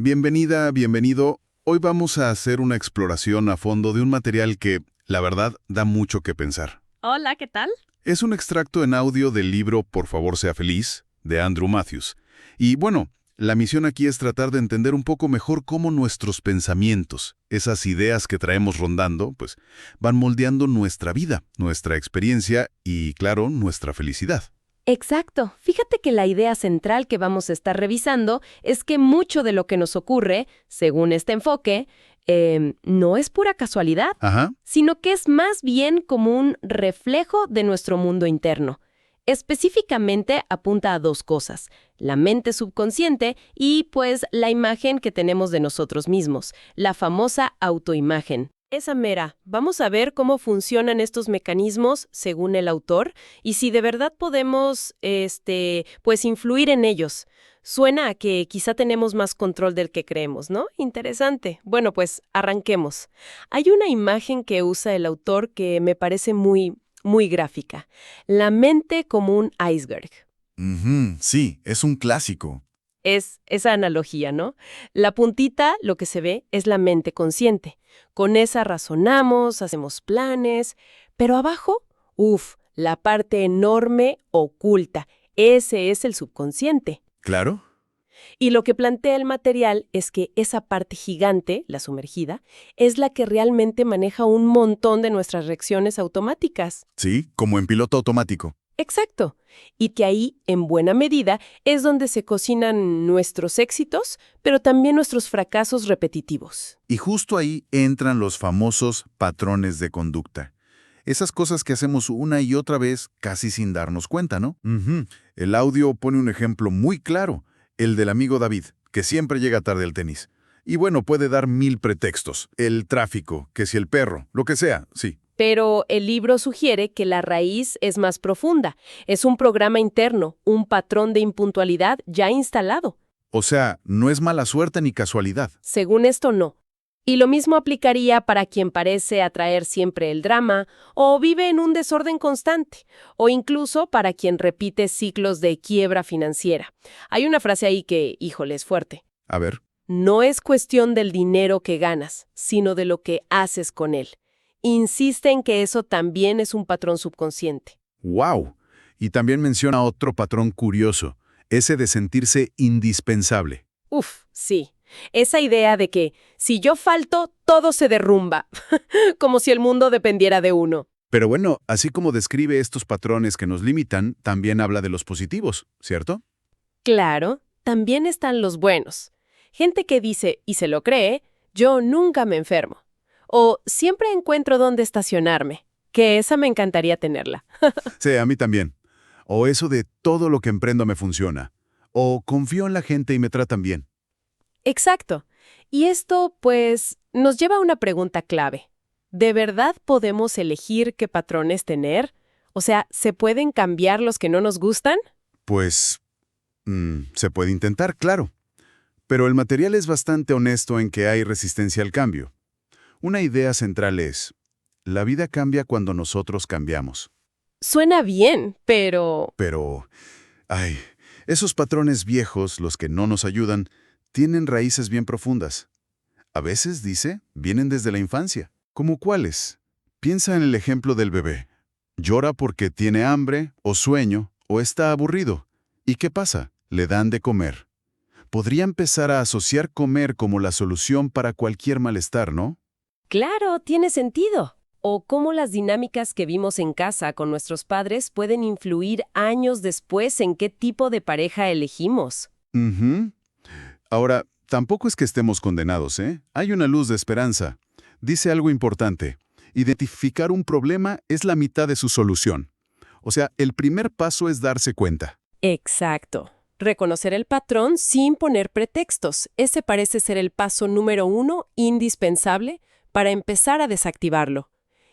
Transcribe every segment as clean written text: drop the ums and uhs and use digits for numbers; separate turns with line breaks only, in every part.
Bienvenida, bienvenido. Hoy vamos a hacer una exploración a fondo de un material que, la verdad, da mucho que pensar.
Hola, ¿qué tal?
Es un extracto en audio del libro Por favor sea feliz, de Andrew Matthews. Y bueno, la misión aquí es tratar de entender un poco mejor cómo nuestros pensamientos, esas ideas que traemos rondando, pues van moldeando nuestra vida, nuestra experiencia y, claro, nuestra felicidad.
Exacto. Fíjate que la idea central que vamos a estar revisando es que mucho de lo que nos ocurre, según este enfoque, no es pura casualidad,
Ajá.
sino que es más bien como un reflejo de nuestro mundo interno. Específicamente apunta a dos cosas: la mente subconsciente y, pues, la imagen que tenemos de nosotros mismos, la famosa autoimagen. Esa mera. Vamos a ver cómo funcionan estos mecanismos según el autor y si de verdad podemos, pues, influir en ellos. Suena a que quizá tenemos más control del que creemos, ¿no? Interesante. Bueno, pues arranquemos. Hay una imagen que usa el autor que me parece muy gráfica. La mente como un iceberg.
Sí, es un clásico.
Es esa analogía, ¿no? La puntita, lo que se ve, es la mente consciente. Con esa razonamos, hacemos planes, pero abajo, la parte enorme, oculta. Ese es el subconsciente.
¿Claro?
Y lo que plantea el material es que esa parte gigante, la sumergida, es la que realmente maneja un montón de nuestras reacciones automáticas.
Sí, como en piloto automático.
Exacto. Y que ahí, en buena medida, es donde se cocinan nuestros éxitos, pero también nuestros fracasos repetitivos.
Y justo ahí entran los famosos patrones de conducta. Esas cosas que hacemos una y otra vez casi sin darnos cuenta, ¿no? El audio pone un ejemplo muy claro, el del amigo David, que siempre llega tarde al tenis. Y bueno, puede dar 1000 pretextos. El tráfico, que si el perro, lo que sea, sí.
Pero el libro sugiere que la raíz es más profunda. Es un programa interno, un patrón de impuntualidad ya instalado.
O sea, no es mala suerte ni casualidad.
Según esto, no. Y lo mismo aplicaría para quien parece atraer siempre el drama, o vive en un desorden constante, o incluso para quien repite ciclos de quiebra financiera. Hay una frase ahí que, híjole, es fuerte.
A ver.
No es cuestión del dinero que ganas, sino de lo que haces con él. Insiste en que eso también es un patrón subconsciente.
¡Wow! Y también menciona otro patrón curioso, ese de sentirse indispensable.
Sí. Esa idea de que si yo falto, todo se derrumba, como si el mundo dependiera de uno.
Pero bueno, así como describe estos patrones que nos limitan, también habla de los positivos, ¿cierto?
Claro, también están los buenos. Gente que dice, y se lo cree, yo nunca me enfermo. O siempre encuentro dónde estacionarme, que esa me encantaría tenerla.
Sí, a mí también. O eso de todo lo que emprendo me funciona. O confío en la gente y me tratan bien.
Exacto. Y esto, pues, nos lleva a una pregunta clave. ¿De verdad podemos elegir qué patrones tener? O sea, ¿se pueden cambiar los que no nos gustan?
Pues, se puede intentar, claro. Pero el material es bastante honesto en que hay resistencia al cambio. Una idea central es, la vida cambia cuando nosotros cambiamos.
Suena bien, pero...
Pero, esos patrones viejos, los que no nos ayudan, tienen raíces bien profundas. A veces, dice, vienen desde la infancia. ¿Cómo cuáles? Piensa en el ejemplo del bebé. Llora porque tiene hambre, o sueño, o está aburrido. ¿Y qué pasa? Le dan de comer. Podría empezar a asociar comer como la solución para cualquier malestar, ¿no?
Claro, tiene sentido. O cómo las dinámicas que vimos en casa con nuestros padres pueden influir años después en qué tipo de pareja elegimos.
Ujú. Ahora, tampoco es que estemos condenados, ¿eh? Hay una luz de esperanza. Dice algo importante. Identificar un problema es la mitad de su solución. O sea, el primer paso es darse cuenta.
Exacto. Reconocer el patrón sin poner pretextos. Ese parece ser el paso número 1, indispensable, para empezar a desactivarlo.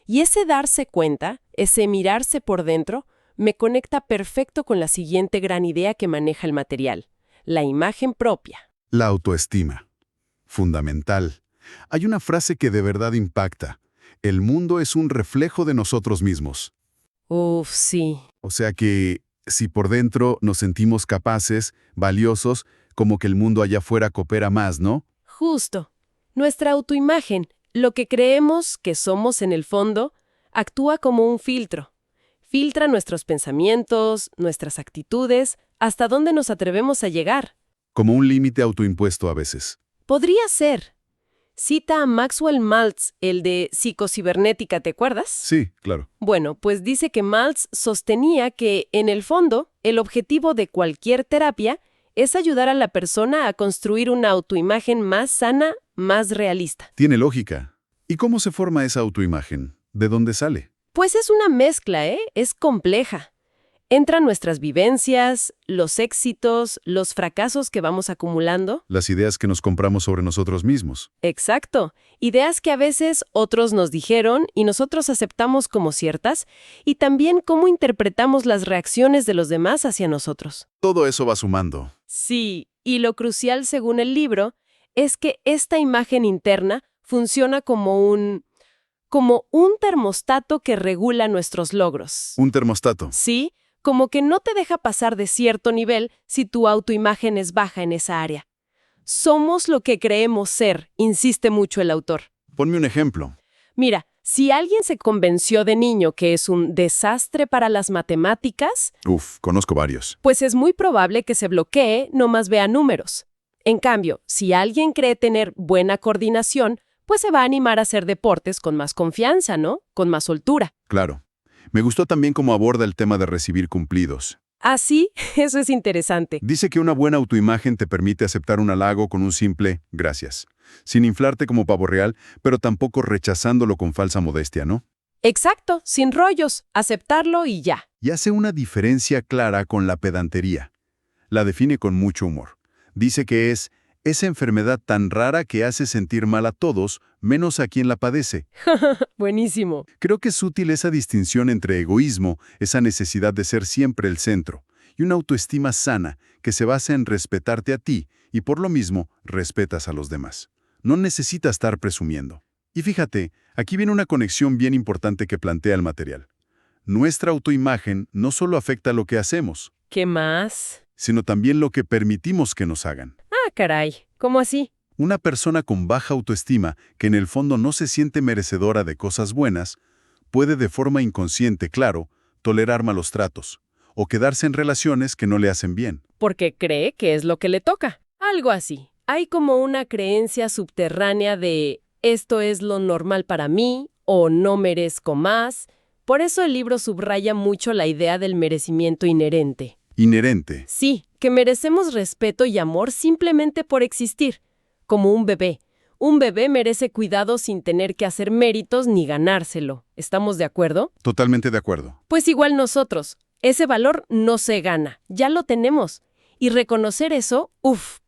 Y ese darse cuenta, ese mirarse por dentro, me conecta perfecto con la siguiente gran idea que maneja el material: la imagen propia.
La autoestima. Fundamental. Hay una frase que de verdad impacta. El mundo es un reflejo de nosotros mismos.
Sí.
O sea que, si por dentro nos sentimos capaces, valiosos, como que el mundo allá afuera coopera más, ¿no?
Justo. Nuestra autoimagen, lo que creemos que somos en el fondo, actúa como un filtro. Filtra nuestros pensamientos, nuestras actitudes, hasta dónde nos atrevemos a llegar.
Como un límite autoimpuesto a veces.
Podría ser. Cita a Maxwell Maltz, el de psicocibernética, ¿te acuerdas?
Sí, claro.
Bueno, pues dice que Maltz sostenía que, en el fondo, el objetivo de cualquier terapia es ayudar a la persona a construir una autoimagen más sana, más realista.
Tiene lógica. ¿Y cómo se forma esa autoimagen? ¿De dónde sale?
Pues es una mezcla, ¿eh? Es compleja. Entran nuestras vivencias, los éxitos, los fracasos que vamos acumulando.
Las ideas que nos compramos sobre nosotros mismos.
Exacto. Ideas que a veces otros nos dijeron y nosotros aceptamos como ciertas, y también cómo interpretamos las reacciones de los demás hacia nosotros.
Todo eso va sumando.
Sí, y lo crucial según el libro es que esta imagen interna funciona como un termostato que regula nuestros logros.
Un termostato.
Sí, como que no te deja pasar de cierto nivel si tu autoimagen es baja en esa área. Somos lo que creemos ser, insiste mucho el autor.
Ponme un ejemplo.
Mira, si alguien se convenció de niño que es un desastre para las matemáticas,
Conozco varios.
pues es muy probable que se bloquee, nomás vea números. En cambio, si alguien cree tener buena coordinación, pues se va a animar a hacer deportes con más confianza, ¿no? Con más soltura.
Claro. Me gustó también cómo aborda el tema de recibir cumplidos.
Ah, sí, eso es interesante.
Dice que una buena autoimagen te permite aceptar un halago con un simple gracias, sin inflarte como pavo real, pero tampoco rechazándolo con falsa modestia, ¿no?
Exacto, sin rollos, aceptarlo y ya.
Y hace una diferencia clara con la pedantería. La define con mucho humor. Dice que es esa enfermedad tan rara que hace sentir mal a todos, menos a quien la padece.
Buenísimo.
Creo que es útil esa distinción entre egoísmo, esa necesidad de ser siempre el centro, y una autoestima sana que se basa en respetarte a ti y por lo mismo respetas a los demás. No necesitas estar presumiendo. Y fíjate, aquí viene una conexión bien importante que plantea el material. Nuestra autoimagen no solo afecta lo que hacemos,
¿Qué más?
sino también lo que permitimos que nos hagan.
Ah, caray, ¿cómo así?
Una persona con baja autoestima, que en el fondo no se siente merecedora de cosas buenas, puede de forma inconsciente, claro, tolerar malos tratos, o quedarse en relaciones que no le hacen bien.
Porque cree que es lo que le toca. Algo así. Hay como una creencia subterránea de esto es lo normal para mí o no merezco más. Por eso el libro subraya mucho la idea del merecimiento inherente.
Inherente.
Sí, que merecemos respeto y amor simplemente por existir, como un bebé. Un bebé merece cuidado sin tener que hacer méritos ni ganárselo. ¿Estamos de acuerdo?
Totalmente de acuerdo.
Pues igual nosotros. Ese valor no se gana, ya lo tenemos. Y reconocer eso,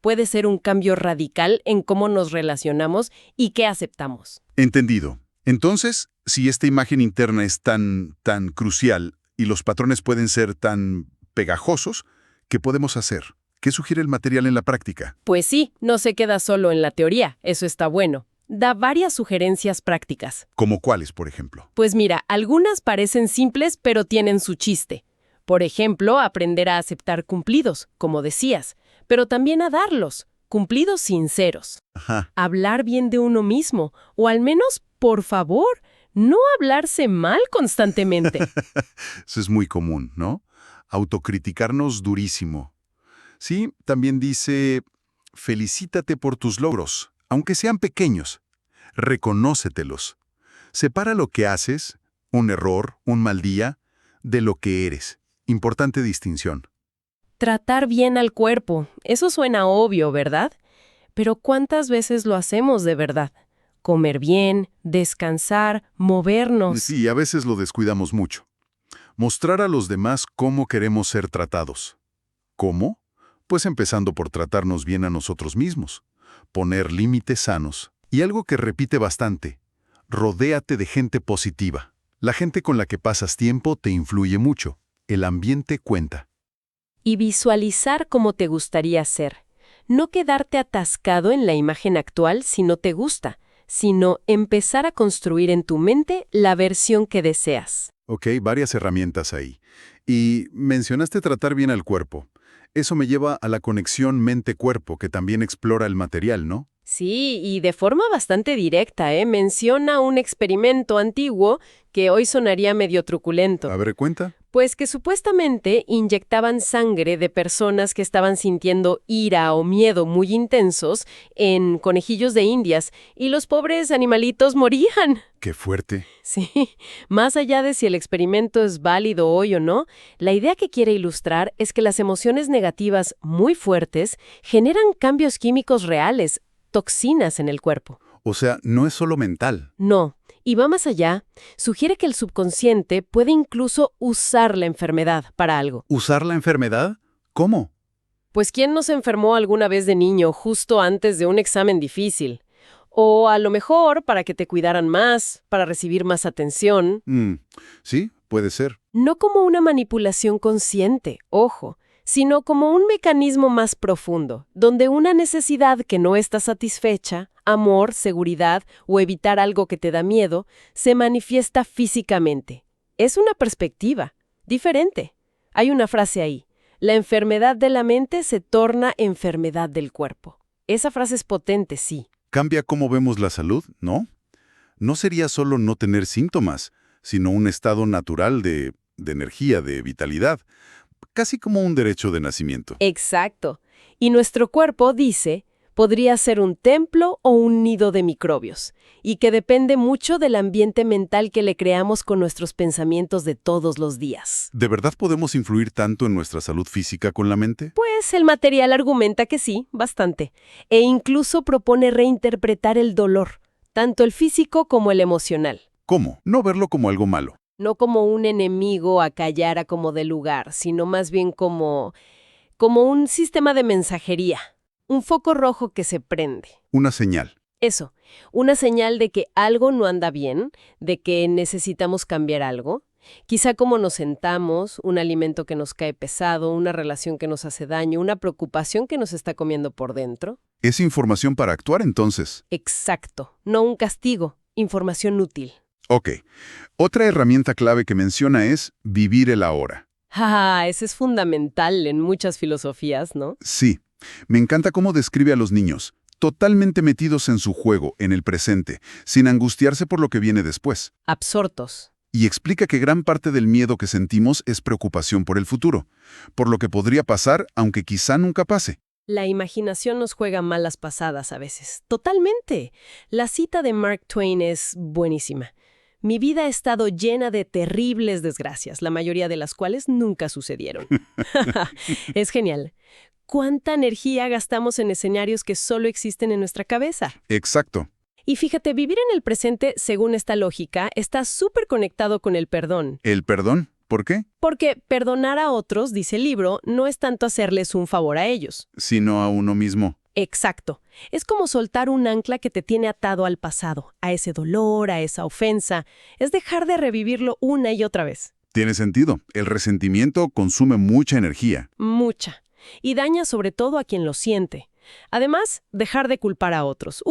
puede ser un cambio radical en cómo nos relacionamos y qué aceptamos.
Entendido. Entonces, si esta imagen interna es tan crucial y los patrones pueden ser tan pegajosos, ¿qué podemos hacer? ¿Qué sugiere el material en la práctica?
Pues sí, no se queda solo en la teoría, eso está bueno. Da varias sugerencias prácticas.
¿Como cuáles, por ejemplo?
Pues mira, algunas parecen simples pero tienen su chiste. Por ejemplo, aprender a aceptar cumplidos, como decías, pero también a darlos, cumplidos sinceros.
Ajá.
Hablar bien de uno mismo, o al menos, por favor, no hablarse mal constantemente.
Eso es muy común, ¿no? Autocriticarnos durísimo. Sí, también dice, felicítate por tus logros, aunque sean pequeños. Reconócetelos. Separa lo que haces, un error, un mal día, de lo que eres. Importante distinción.
Tratar bien al cuerpo, eso suena obvio, ¿verdad? Pero ¿cuántas veces lo hacemos de verdad? Comer bien, descansar, movernos.
Sí, a veces lo descuidamos mucho. Mostrar a los demás cómo queremos ser tratados. ¿Cómo? Pues empezando por tratarnos bien a nosotros mismos. Poner límites sanos. Y algo que repite bastante, rodéate de gente positiva. La gente con la que pasas tiempo te influye mucho. El ambiente cuenta.
Y visualizar cómo te gustaría ser. No quedarte atascado en la imagen actual si no te gusta, sino empezar a construir en tu mente la versión que deseas.
Ok, varias herramientas ahí. Y mencionaste tratar bien al cuerpo. Eso me lleva a la conexión mente-cuerpo, que también explora el material, ¿no?
Sí, y de forma bastante directa, ¿eh? Menciona un experimento antiguo que hoy sonaría medio truculento.
A ver, cuenta.
Pues que supuestamente inyectaban sangre de personas que estaban sintiendo ira o miedo muy intensos en conejillos de indias y los pobres animalitos morían.
Qué fuerte.
Sí, más allá de si el experimento es válido hoy o no, la idea que quiere ilustrar es que las emociones negativas muy fuertes generan cambios químicos reales, toxinas en el cuerpo.
O sea, no es solo mental.
No, y va más allá, sugiere que el subconsciente puede incluso usar la enfermedad para algo.
¿Usar la enfermedad? ¿Cómo?
Pues ¿quién no se enfermó alguna vez de niño justo antes de un examen difícil? O a lo mejor para que te cuidaran más, para recibir más atención.
Sí, puede ser.
No como una manipulación consciente, ojo, sino como un mecanismo más profundo, donde una necesidad que no está satisfecha, amor, seguridad o evitar algo que te da miedo, se manifiesta físicamente. Es una perspectiva diferente. Hay una frase ahí: la enfermedad de la mente se torna enfermedad del cuerpo. Esa frase es potente, sí.
Cambia cómo vemos la salud, ¿no? No sería solo no tener síntomas, sino un estado natural de energía, de vitalidad, casi como un derecho de nacimiento.
Exacto. Y nuestro cuerpo, dice, podría ser un templo o un nido de microbios, y que depende mucho del ambiente mental que le creamos con nuestros pensamientos de todos los días.
¿De verdad podemos influir tanto en nuestra salud física con la mente?
Pues el material argumenta que sí, bastante, e incluso propone reinterpretar el dolor, tanto el físico como el emocional.
¿Cómo? No verlo como algo malo.
No como un enemigo a callar a como de lugar, sino más bien como un sistema de mensajería, un foco rojo que se prende.
Una señal.
Eso, una señal de que algo no anda bien, de que necesitamos cambiar algo. Quizá cómo nos sentamos, un alimento que nos cae pesado, una relación que nos hace daño, una preocupación que nos está comiendo por dentro.
¿Es información para actuar entonces?
Exacto, no un castigo, información útil.
Ok. Otra herramienta clave que menciona es vivir el ahora.
Ese es fundamental en muchas filosofías, ¿no?
Sí. Me encanta cómo describe a los niños, totalmente metidos en su juego, en el presente, sin angustiarse por lo que viene después.
Absortos.
Y explica que gran parte del miedo que sentimos es preocupación por el futuro, por lo que podría pasar, aunque quizá nunca pase.
La imaginación nos juega malas pasadas a veces. Totalmente. La cita de Mark Twain es buenísima. Mi vida ha estado llena de terribles desgracias, la mayoría de las cuales nunca sucedieron. Es genial. ¿Cuánta energía gastamos en escenarios que solo existen en nuestra cabeza?
Exacto.
Y fíjate, vivir en el presente, según esta lógica, está súper conectado con el perdón.
¿El perdón? ¿Por qué?
Porque perdonar a otros, dice el libro, no es tanto hacerles un favor a ellos.
Sino a uno mismo.
Exacto. Es como soltar un ancla que te tiene atado al pasado, a ese dolor, a esa ofensa. Es dejar de revivirlo una y otra vez.
Tiene sentido. El resentimiento consume mucha energía.
Mucha. Y daña sobre todo a quien lo siente. Además, dejar de culpar a otros.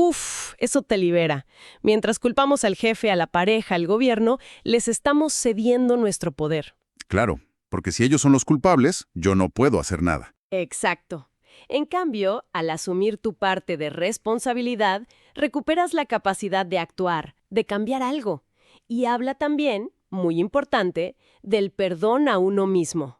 Eso te libera. Mientras culpamos al jefe, a la pareja, al gobierno, les estamos cediendo nuestro poder.
Claro, porque si ellos son los culpables, yo no puedo hacer nada.
Exacto. En cambio, al asumir tu parte de responsabilidad, recuperas la capacidad de actuar, de cambiar algo. Y habla también, muy importante, del perdón a uno mismo.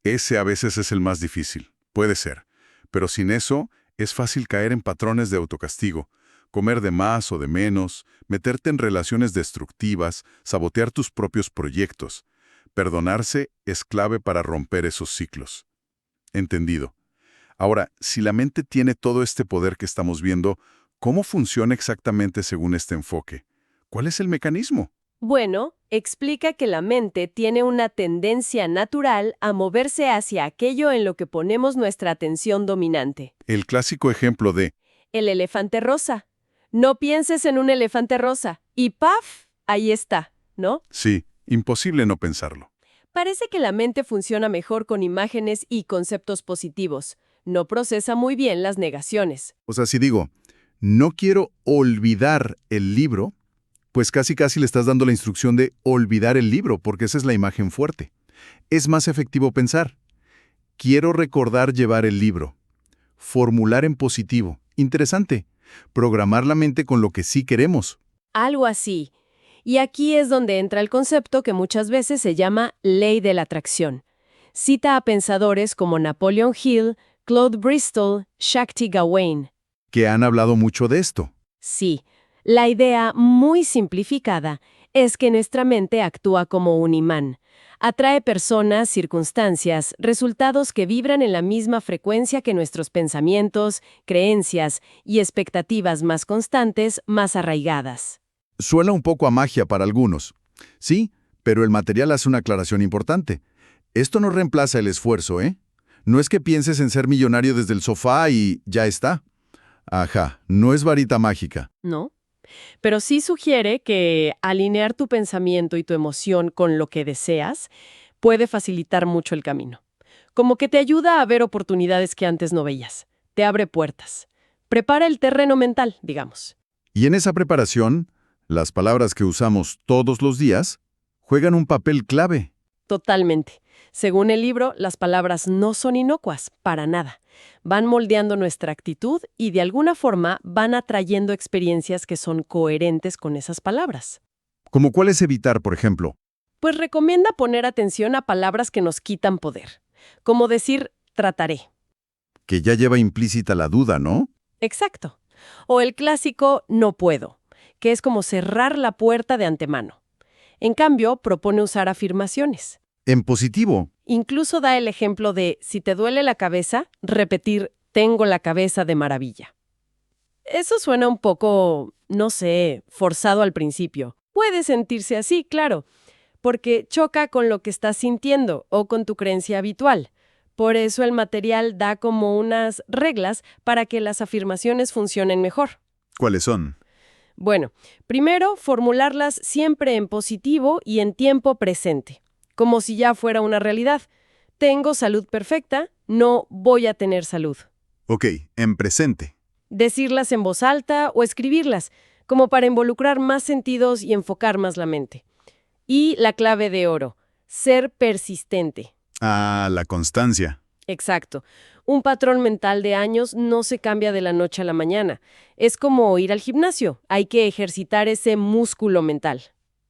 Ese a veces es el más difícil. Puede ser. Pero sin eso, es fácil caer en patrones de autocastigo. Comer de más o de menos, meterte en relaciones destructivas, sabotear tus propios proyectos. Perdonarse es clave para romper esos ciclos. Entendido. Ahora, si la mente tiene todo este poder que estamos viendo, ¿cómo funciona exactamente según este enfoque? ¿Cuál es el mecanismo?
Bueno, explica que la mente tiene una tendencia natural a moverse hacia aquello en lo que ponemos nuestra atención dominante.
El clásico ejemplo de
El elefante rosa. No pienses en un elefante rosa. Y ¡paf! Ahí está, ¿no?
sí, imposible no pensarlo.
Parece que la mente funciona mejor con imágenes y conceptos positivos. No procesa muy bien las negaciones.
O sea, si digo, no quiero olvidar el libro, pues casi le estás dando la instrucción de olvidar el libro, porque esa es la imagen fuerte. Es más efectivo pensar, Quiero recordar llevar el libro. Formular en positivo. Interesante. Programar la mente con lo que sí queremos.
Algo así. Y aquí es donde entra el concepto que muchas veces se llama ley de la atracción. Cita a pensadores como Napoleon Hill, Claude Bristol, Shakti Gawain.
Que han hablado mucho de esto.
Sí, la idea muy simplificada es que nuestra mente actúa como un imán. Atrae personas, circunstancias, resultados que vibran en la misma frecuencia que nuestros pensamientos, creencias y expectativas más constantes, más arraigadas.
Suena un poco a magia para algunos. Sí, pero el material hace una aclaración importante. Esto no reemplaza el esfuerzo, ¿eh? No es que pienses en ser millonario desde el sofá y ya está. Ajá, no es varita mágica.
¿No? Pero sí sugiere que alinear tu pensamiento y tu emoción con lo que deseas puede facilitar mucho el camino. Como que te ayuda a ver oportunidades que antes no veías. Te abre puertas. Prepara el terreno mental, digamos.
Y en esa preparación, las palabras que usamos todos los días juegan un papel clave.
Totalmente. Según el libro, las palabras no son inocuas, para nada. Van moldeando nuestra actitud y de alguna forma van atrayendo experiencias que son coherentes con esas palabras.
¿Cómo cuál es evitar, por ejemplo?
Pues recomienda poner atención a palabras que nos quitan poder. Como decir, trataré.
Que ya lleva implícita la duda, ¿no?
Exacto. O el clásico no puedo, que es como cerrar la puerta de antemano. En cambio, propone usar afirmaciones.
En positivo.
Incluso da el ejemplo de, si te duele la cabeza, repetir, tengo la cabeza de maravilla. Eso suena un poco, no sé, forzado al principio. Puede sentirse así, claro, porque choca con lo que estás sintiendo o con tu creencia habitual. Por eso el material da como unas reglas para que las afirmaciones funcionen mejor.
¿Cuáles son?
Bueno, primero, formularlas siempre en positivo y en tiempo presente, como si ya fuera una realidad. Tengo salud perfecta, no voy a tener salud.
Ok, en presente.
Decirlas en voz alta o escribirlas, como para involucrar más sentidos y enfocar más la mente. Y la clave de oro, ser persistente.
Ah, la constancia.
Exacto. Un patrón mental de años no se cambia de la noche a la mañana. Es como ir al gimnasio. Hay que ejercitar ese músculo mental.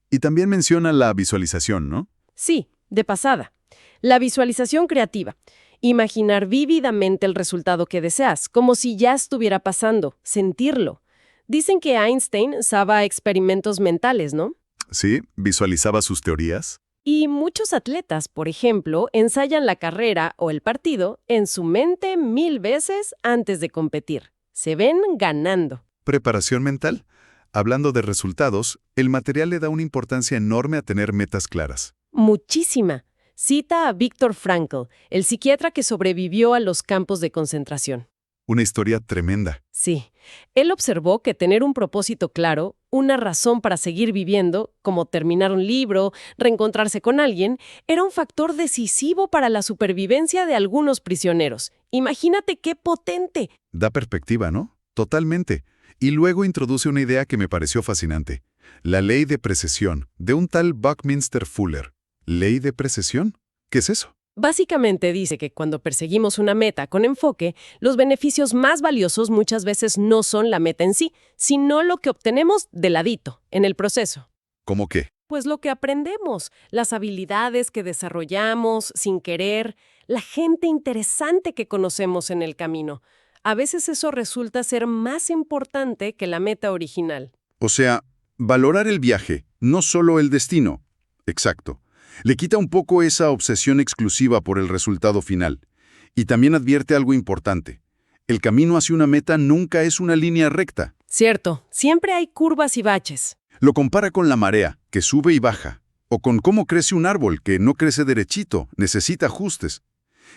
Y también menciona la visualización, ¿no?
Sí, de pasada. La visualización creativa. Imaginar vívidamente el resultado que deseas, como si ya estuviera pasando, sentirlo. Dicen que Einstein usaba experimentos mentales, ¿no?
Sí, visualizaba sus teorías.
Y muchos atletas, por ejemplo, ensayan la carrera o el partido en su mente 1000 veces antes de competir. Se ven ganando.
Preparación mental. Hablando de resultados, el material le da una importancia enorme a tener metas claras.
Muchísima. Cita a Viktor Frankl, el psiquiatra que sobrevivió a los campos de concentración.
Una historia tremenda.
Sí. Él observó que tener un propósito claro, una razón para seguir viviendo, como terminar un libro, reencontrarse con alguien, era un factor decisivo para la supervivencia de algunos prisioneros. Imagínate qué potente.
Da perspectiva, ¿no? Totalmente. Y luego introduce una idea que me pareció fascinante. La ley de precesión, de un tal Buckminster Fuller. ¿Ley de precesión? ¿Qué es eso?
Básicamente dice que cuando perseguimos una meta con enfoque, los beneficios más valiosos muchas veces no son la meta en sí, sino lo que obtenemos de ladito, en el proceso.
¿Cómo qué?
Pues lo que aprendemos, las habilidades que desarrollamos sin querer, la gente interesante que conocemos en el camino. A veces eso resulta ser más importante que la meta original.
O sea, valorar el viaje, no solo el destino. Exacto. Le quita un poco esa obsesión exclusiva por el resultado final. Y también advierte algo importante. El camino hacia una meta nunca es una línea recta.
Cierto, siempre hay curvas y baches.
Lo compara con la marea, que sube y baja. O con cómo crece un árbol, que no crece derechito, necesita ajustes.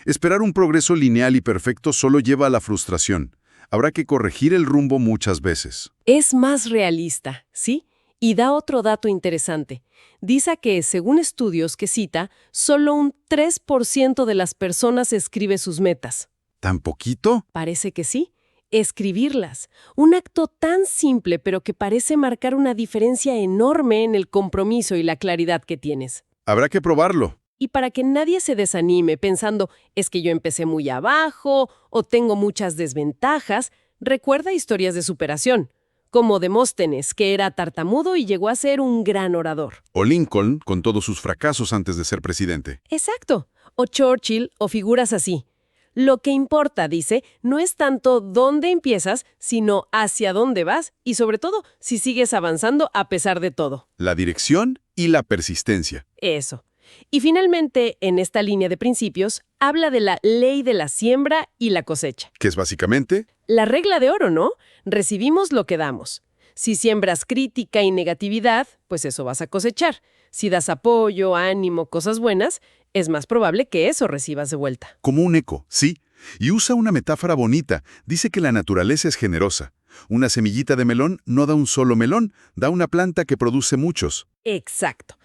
Esperar un progreso lineal y perfecto solo lleva a la frustración. Habrá que corregir el rumbo muchas veces.
Es más realista, ¿sí? Y da otro dato interesante. Dice que, según estudios que cita, solo un 3% de las personas escribe sus metas.
¿Tan poquito?
Parece que sí. Escribirlas. Un acto tan simple, pero que parece marcar una diferencia enorme en el compromiso y la claridad que tienes.
Habrá que probarlo.
Y para que nadie se desanime pensando, es que yo empecé muy abajo o tengo muchas desventajas, recuerda historias de superación, como Demóstenes, que era tartamudo y llegó a ser un gran orador.
O Lincoln, con todos sus fracasos antes de ser presidente.
Exacto. O Churchill, o figuras así. Lo que importa, dice, no es tanto dónde empiezas, sino hacia dónde vas y sobre todo si sigues avanzando a pesar de todo.
La dirección y la persistencia.
Eso. Y finalmente, en esta línea de principios, habla de la ley de la siembra y la cosecha.
Que es básicamente...
La regla de oro, ¿no? Recibimos lo que damos. Si siembras crítica y negatividad, pues eso vas a cosechar. Si das apoyo, ánimo, cosas buenas, es más probable que eso recibas de vuelta.
Como un eco, sí. Y usa una metáfora bonita. Dice que la naturaleza es generosa. Una semillita de melón no da un solo melón, da una planta que produce muchos.
Exacto.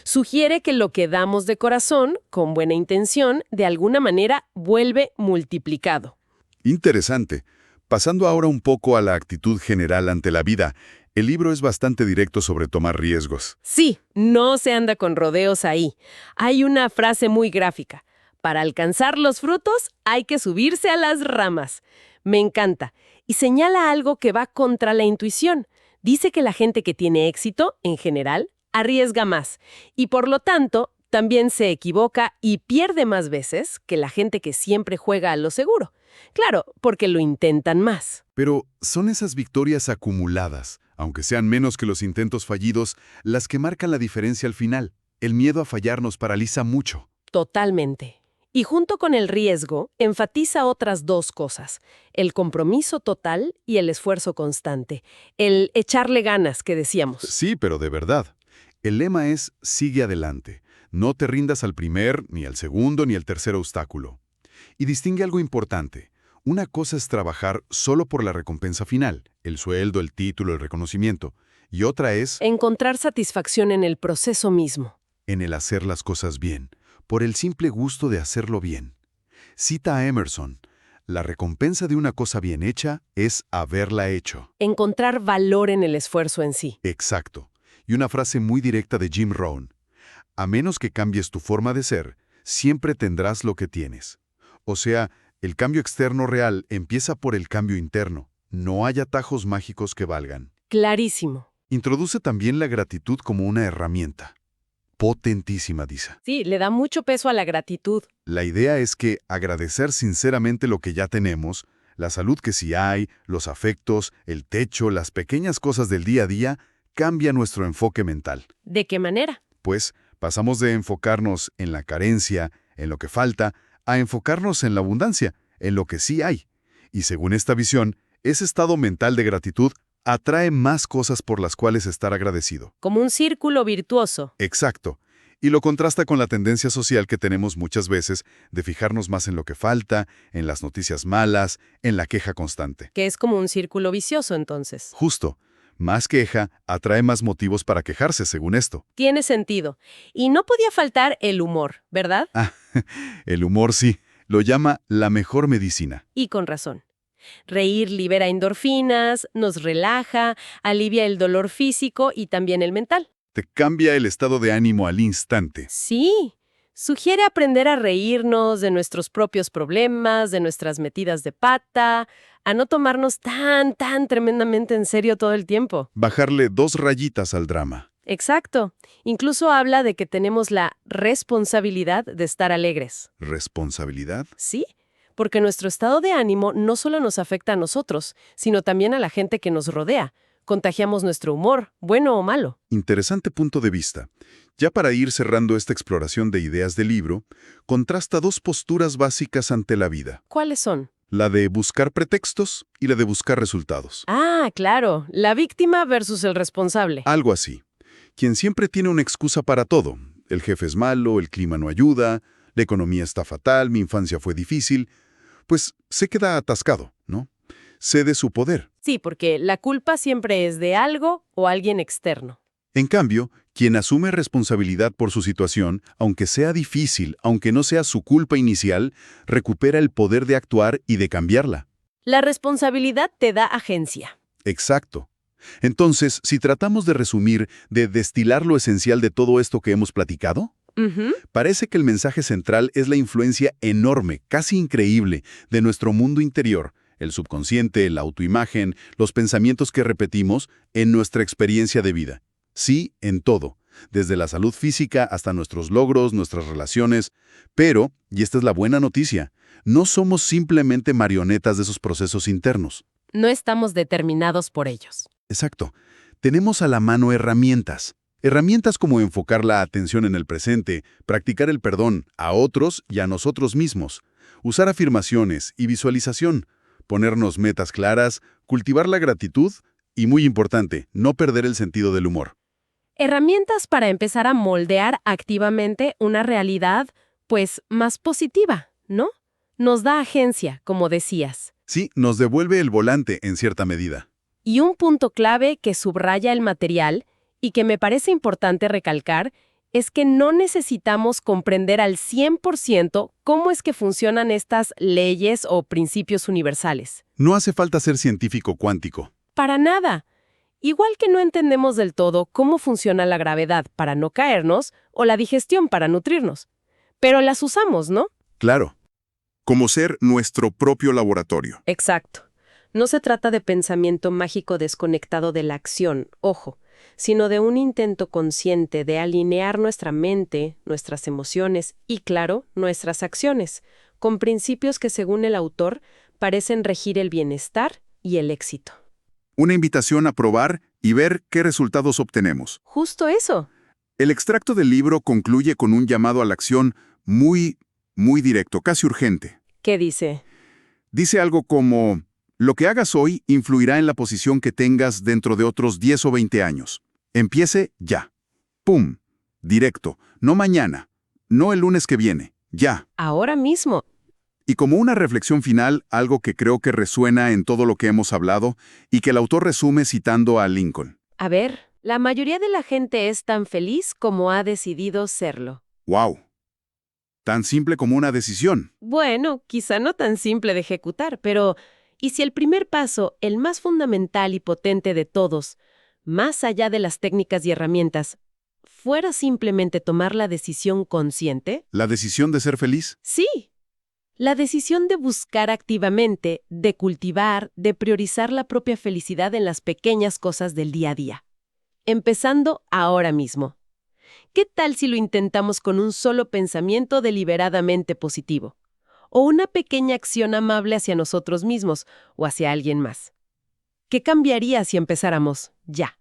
Sugiere que lo que damos de corazón, con buena intención, de alguna manera vuelve multiplicado.
Interesante. Pasando ahora un poco a la actitud general ante la vida, el libro es bastante directo sobre tomar riesgos.
Sí, no se anda con rodeos ahí. Hay una frase muy gráfica. Para alcanzar los frutos hay que subirse a las ramas. Me encanta. Y señala algo que va contra la intuición. Dice que la gente que tiene éxito, en general, arriesga más. Y por lo tanto, también se equivoca y pierde más veces que la gente que siempre juega a lo seguro. Claro, porque lo intentan más.
Pero son esas victorias acumuladas, aunque sean menos que los intentos fallidos, las que marcan la diferencia al final. El miedo a fallar nos paraliza mucho.
Totalmente. Y junto con el riesgo, enfatiza otras dos cosas, el compromiso total y el esfuerzo constante, el echarle ganas que decíamos.
Sí, pero de verdad. El lema es sigue adelante. No te rindas al primer, ni al segundo, ni al tercer obstáculo. Y distingue algo importante. Una cosa es trabajar solo por la recompensa final, el sueldo, el título, el reconocimiento. Y otra es
encontrar satisfacción en el proceso mismo.
en el hacer las cosas bien, por el simple gusto de hacerlo bien. Cita a Emerson, la recompensa de una cosa bien hecha es haberla hecho.
Encontrar valor en el esfuerzo en sí.
Exacto. Y una frase muy directa de Jim Rohn. A menos que cambies tu forma de ser, siempre tendrás lo que tienes. O sea, el cambio externo real empieza por el cambio interno. No hay atajos mágicos que valgan.
Clarísimo.
Introduce también la gratitud como una herramienta. Potentísima, dice.
Sí, le da mucho peso a la gratitud.
La idea es que agradecer sinceramente lo que ya tenemos, la salud que sí hay, los afectos, el techo, las pequeñas cosas del día a día, cambia nuestro enfoque mental.
¿De qué manera?
Pues pasamos de enfocarnos en la carencia, en lo que falta, a enfocarnos en la abundancia, en lo que sí hay. Y según esta visión, ese estado mental de gratitud atrae más cosas por las cuales estar agradecido.
Como un círculo virtuoso.
Exacto. Y lo contrasta con la tendencia social que tenemos muchas veces de fijarnos más en lo que falta, en las noticias malas, en la queja constante.
Que es como un círculo vicioso, entonces.
Justo. Más queja atrae más motivos para quejarse, según esto.
Tiene sentido. Y no podía faltar el humor, ¿verdad?
El humor sí. Lo llama la mejor medicina.
Y con razón. Reír libera endorfinas, nos relaja, alivia el dolor físico y también el mental.
Te cambia el estado de ánimo al instante.
Sí, sugiere aprender a reírnos de nuestros propios problemas, de nuestras metidas de pata, a no tomarnos tan tremendamente en serio todo el tiempo.
Bajarle 2 rayitas al drama.
Exacto. Incluso habla de que tenemos la responsabilidad de estar alegres.
¿Responsabilidad?
Sí, porque nuestro estado de ánimo no solo nos afecta a nosotros, sino también a la gente que nos rodea. Contagiamos nuestro humor, bueno o malo.
Interesante punto de vista. Ya para ir cerrando esta exploración de ideas del libro, contrasta 2 posturas básicas ante la vida.
¿Cuáles son?
La de buscar pretextos y la de buscar resultados.
Ah, claro, la víctima versus el responsable.
Algo así. Quien siempre tiene una excusa para todo. El jefe es malo, el clima no ayuda, la economía está fatal, mi infancia fue difícil. Pues se queda atascado, ¿no? Cede su poder.
Sí, porque la culpa siempre es de algo o alguien externo.
En cambio, quien asume responsabilidad por su situación, aunque sea difícil, aunque no sea su culpa inicial, recupera el poder de actuar y de cambiarla.
La responsabilidad te da agencia.
Exacto. Entonces, si tratamos de resumir, de destilar lo esencial de todo esto que hemos platicado,
Ujú.
Parece que el mensaje central es la influencia enorme, casi increíble, de nuestro mundo interior, el subconsciente, la autoimagen, los pensamientos que repetimos en nuestra experiencia de vida. Sí, en todo, desde la salud física hasta nuestros logros, nuestras relaciones. Pero, y esta es la buena noticia, no somos simplemente marionetas de esos procesos internos.
No estamos determinados por ellos.
Exacto. Tenemos a la mano herramientas. Herramientas como enfocar la atención en el presente, practicar el perdón a otros y a nosotros mismos, usar afirmaciones y visualización, ponernos metas claras, cultivar la gratitud y, muy importante, no perder el sentido del humor.
Herramientas para empezar a moldear activamente una realidad, pues, más positiva, ¿no? Nos da agencia, como decías.
Sí, nos devuelve el volante en cierta medida.
Y un punto clave que subraya el material y que me parece importante recalcar es que no necesitamos comprender al 100% cómo es que funcionan estas leyes o principios universales.
No hace falta ser científico cuántico.
Para nada. Igual que no entendemos del todo cómo funciona la gravedad para no caernos o la digestión para nutrirnos. Pero las usamos, ¿no?
Claro. Como ser nuestro propio laboratorio.
Exacto. No se trata de pensamiento mágico desconectado de la acción, ojo, sino de un intento consciente de alinear nuestra mente, nuestras emociones y, claro, nuestras acciones, con principios que, según el autor, parecen regir el bienestar y el éxito.
Una invitación a probar y ver qué resultados obtenemos.
Justo eso.
El extracto del libro concluye con un llamado a la acción muy directo, casi urgente.
¿Qué dice?
Dice algo como: lo que hagas hoy influirá en la posición que tengas dentro de otros 10 o 20 años. Empiece ya. ¡Pum! Directo. No mañana. No el lunes que viene. Ya.
Ahora mismo.
Y como una reflexión final, algo que creo que resuena en todo lo que hemos hablado y que el autor resume citando a Lincoln.
A ver, la mayoría de la gente es tan feliz como ha decidido serlo.
¡Wow! Tan simple como una decisión.
Bueno, quizá no tan simple de ejecutar, pero ¿y si el primer paso, el más fundamental y potente de todos, más allá de las técnicas y herramientas, fuera simplemente tomar la decisión consciente?
¿La decisión de ser feliz?
Sí. La decisión de buscar activamente, de cultivar, de priorizar la propia felicidad en las pequeñas cosas del día a día. Empezando ahora mismo. ¿Qué tal si lo intentamos con un solo pensamiento deliberadamente positivo? O una pequeña acción amable hacia nosotros mismos o hacia alguien más. ¿Qué cambiaría si empezáramos ya?